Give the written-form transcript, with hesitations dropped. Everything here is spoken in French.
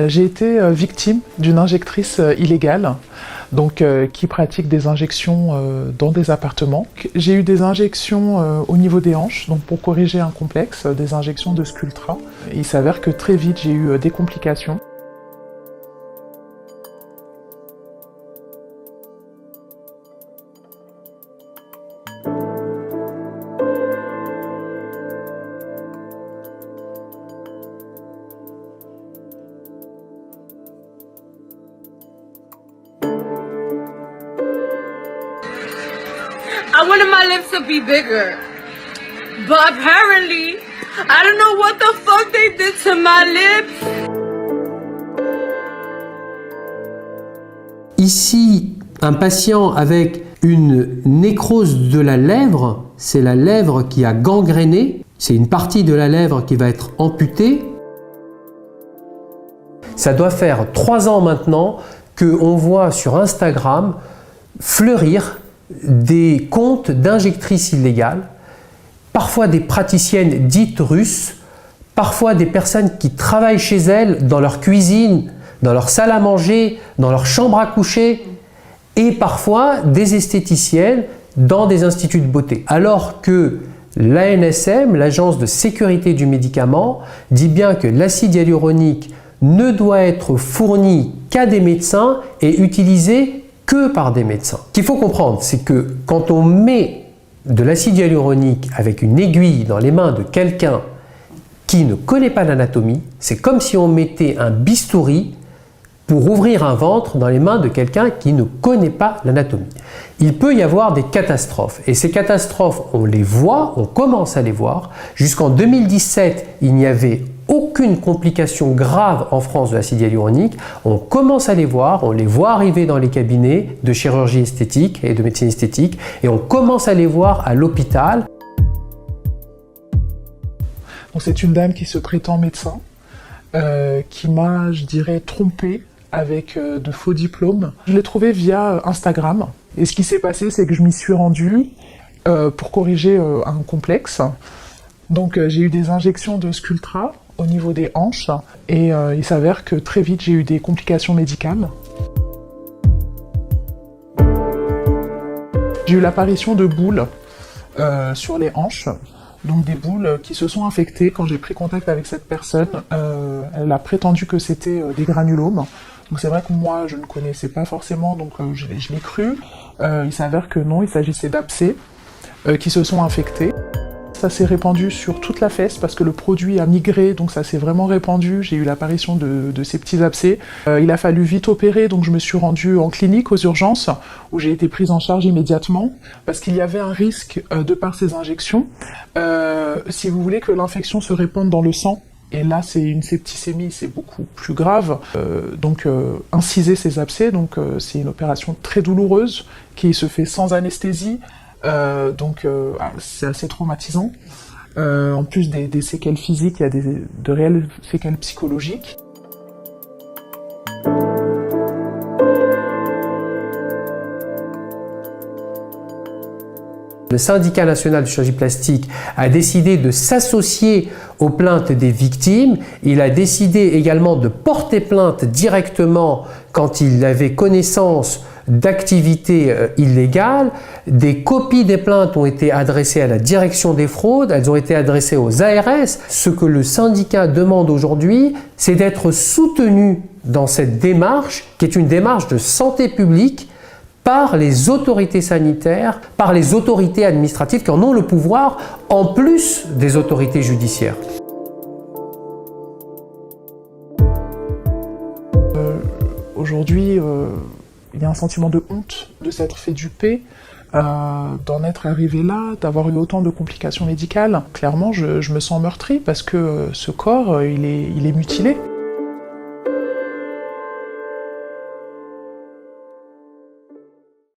J'ai été victime d'une injectrice illégale, qui pratique des injections dans des appartements. J'ai eu des injections au niveau des hanches, donc pour corriger un complexe, des injections de Sculptra. Il s'avère que très vite j'ai eu des complications. I wanted my lips to be bigger, but apparently, I don't know what the fuck they did to my lips. Ici, un patient avec une nécrose de la lèvre, c'est la lèvre qui a gangréné, c'est une partie de la lèvre qui va être amputée. Ça doit faire 3 ans maintenant qu'on voit sur Instagram fleurir des comptes d'injectrices illégales, parfois des praticiennes dites russes, parfois des personnes qui travaillent chez elles, dans leur cuisine, dans leur salle à manger, dans leur chambre à coucher, et parfois des esthéticiennes dans des instituts de beauté. Alors que l'ANSM, l'Agence de sécurité du médicament, dit bien que l'acide hyaluronique ne doit être fourni qu'à des médecins et utilisé que par des médecins. Ce qu'il faut comprendre, c'est que quand on met de l'acide hyaluronique avec une aiguille dans les mains de quelqu'un qui ne connaît pas l'anatomie, c'est comme si on mettait un bistouri pour ouvrir un ventre dans les mains de quelqu'un qui ne connaît pas l'anatomie. Il peut y avoir des catastrophes, et ces catastrophes, on les voit, on commence à les voir. Jusqu'en 2017, il n'y avait aucune complication grave en France de l'acide hyaluronique. On commence à les voir, on les voit arriver dans les cabinets de chirurgie esthétique et de médecine esthétique, et on commence à les voir à l'hôpital. C'est une dame qui se prétend médecin, qui m'a, je dirais, trompé avec de faux diplômes. Je l'ai trouvée via Instagram, et ce qui s'est passé, c'est que je m'y suis rendue pour corriger un complexe. Donc j'ai eu des injections de Sculptra au niveau des hanches, et il s'avère que très vite j'ai eu des complications médicales. J'ai eu l'apparition de boules sur les hanches, donc des boules qui se sont infectées quand j'ai pris contact avec cette personne. Elle a prétendu que c'était des granulomes. Donc c'est vrai que moi je ne connaissais pas forcément, donc je l'ai cru. Il s'avère que non, il s'agissait d'abcès qui se sont infectés. Ça s'est répandu sur toute la fesse parce que le produit a migré, donc ça s'est vraiment répandu. J'ai eu l'apparition de ces petits abcès. Il a fallu vite opérer, donc je me suis rendue en clinique aux urgences où j'ai été prise en charge immédiatement parce qu'il y avait un risque de par ces injections. Si vous voulez que l'infection se répande dans le sang, et là c'est une septicémie, c'est beaucoup plus grave. Inciser ces abcès, c'est une opération très douloureuse qui se fait sans anesthésie. C'est assez traumatisant. En plus des séquelles physiques, il y a de réelles séquelles psychologiques. Le syndicat national de chirurgie plastique a décidé de s'associer aux plaintes des victimes. Il a décidé également de porter plainte directement quand il avait connaissance d'activités illégales. Des copies des plaintes ont été adressées à la direction des fraudes, elles ont été adressées aux ARS. Ce que le syndicat demande aujourd'hui, c'est d'être soutenu dans cette démarche, qui est une démarche de santé publique, par les autorités sanitaires, par les autorités administratives qui en ont le pouvoir, en plus des autorités judiciaires. Aujourd'hui, il y a un sentiment de honte de s'être fait duper, d'en être arrivé là, d'avoir eu autant de complications médicales. Clairement, je me sens meurtrie parce que ce corps, il est mutilé.